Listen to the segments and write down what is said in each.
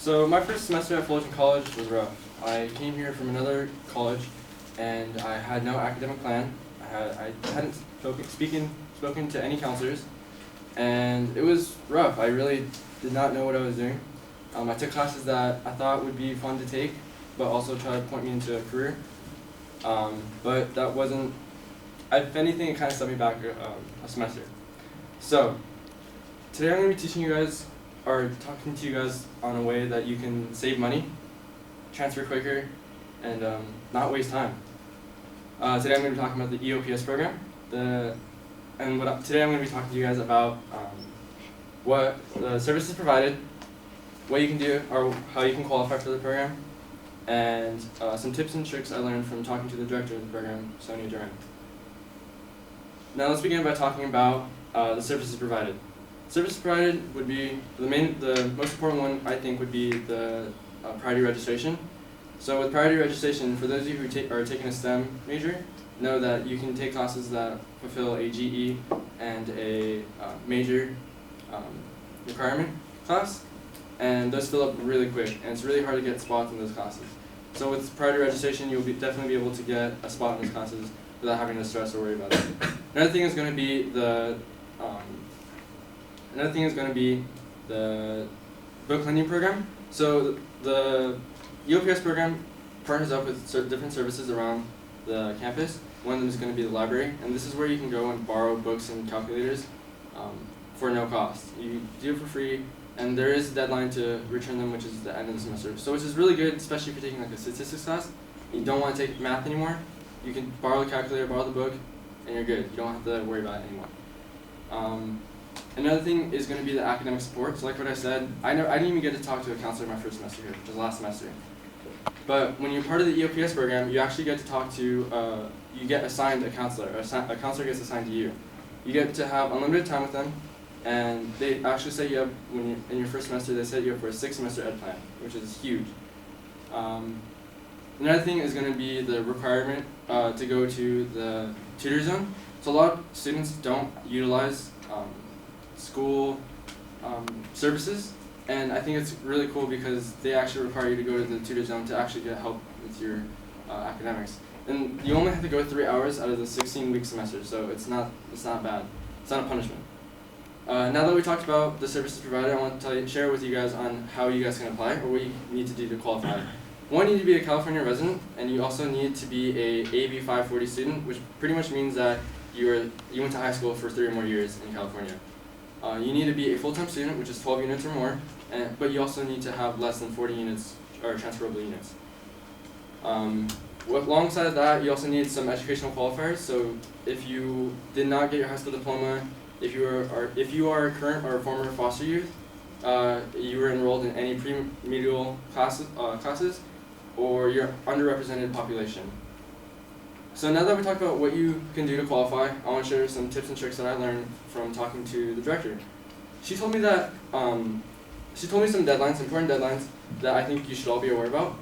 So my first semester at Fullerton College was rough. I came here from another college, and I had no academic plan. I hadn't spoken to any counselors, and it was rough. I really did not know what I was doing. I took classes that I thought would be fun to take, but also try to point me into a career. But that wasn't. If anything, it kind of set me back a semester. So today I'm going to be teaching you guys, or talking to you guys on a way that you can save money, transfer quicker, and not waste time. Today I'm going to be talking about the EOPS program. Today I'm going to be talking to you guys about what the services provided, what you can do, or how you can qualify for the program, and some tips and tricks I learned from talking to the director of the program, Sonia Duran. Now let's begin by talking about the services provided. Services provided would be the most important one, I think, would be the priority registration. So with priority registration, for those of you who are taking a STEM major, know that you can take classes that fulfill a GE and a major requirement class, and those fill up really quick, and it's really hard to get spots in those classes. So with priority registration, you'll definitely be able to get a spot in those classes without having to stress or worry about it. Another thing is going to be the book lending program. So the EOPS program partners up with different services around the campus. One of them is going to be the library, and this is where you can go and borrow books and calculators for no cost. You do it for free, and there is a deadline to return them, which is the end of the semester. So which is really good, especially if you're taking like a statistics class. You don't want to take math anymore. You can borrow the calculator, borrow the book, and you're good. You don't have to worry about it anymore. Another thing is going to be the academic support. So like what I said, I didn't even get to talk to a counselor my first semester here, which was last semester. But when you're part of the EOPS program, you actually get to talk to, you get assigned a counselor, or a counselor gets assigned to you. You get to have unlimited time with them, and they actually set you up, when you're in your first semester, they set you up for a 6-semester ed plan, which is huge. Another thing is going to be the requirement to go to the tutor zone. So a lot of students don't utilize school services, and I think it's really cool because they actually require you to go to the tutor zone to actually get help with your academics. And you only have to go 3 hours out of the 16-week semester, so it's not bad. It's not a punishment. Now that we talked about the services provided, I want to share with you guys on how you guys can apply or what you need to do to qualify. One, you need to be a California resident, and you also need to be a AB 540 student, which pretty much means that you went to high school for 3 or more years in California. You need to be a full-time student, which is 12 units or more, but you also need to have less than 40 units or transferable units. Alongside that, you also need some educational qualifiers. So if you did not get your high school diploma, if you are a current or former foster youth, you were enrolled in any pre-remedial classes, or you're underrepresented population. So now that we talked about what you can do to qualify, I want to share some tips and tricks that I learned from talking to the director. She told me that some deadlines, important deadlines, that I think you should all be aware about.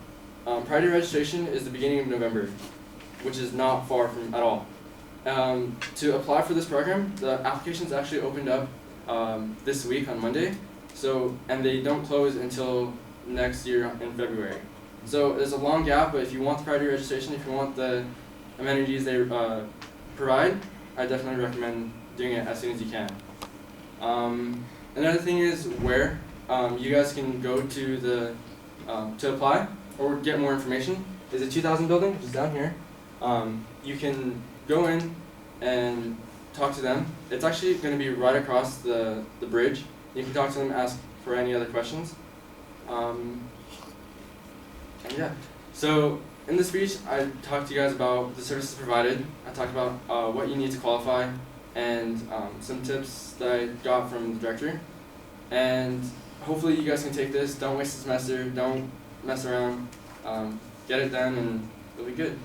Priority registration is the beginning of November, which is not far from at all. To apply for this program, the applications actually opened up this week on Monday, and they don't close until next year in February. So there's a long gap, but if you want the priority registration, if you want the amenities they provide, I definitely recommend doing it as soon as you can. Another thing is where you guys can go to apply or get more information is the 2000 building, which is down here. You can go in and talk to them. It's actually going to be right across the bridge. You can talk to them, ask for any other questions. And yeah, so in the speech, I talked to you guys about the services provided. I talked about what you need to qualify and some tips that I got from the director. And hopefully you guys can take this. Don't waste the semester. Don't mess around. Get it done, and it'll be good.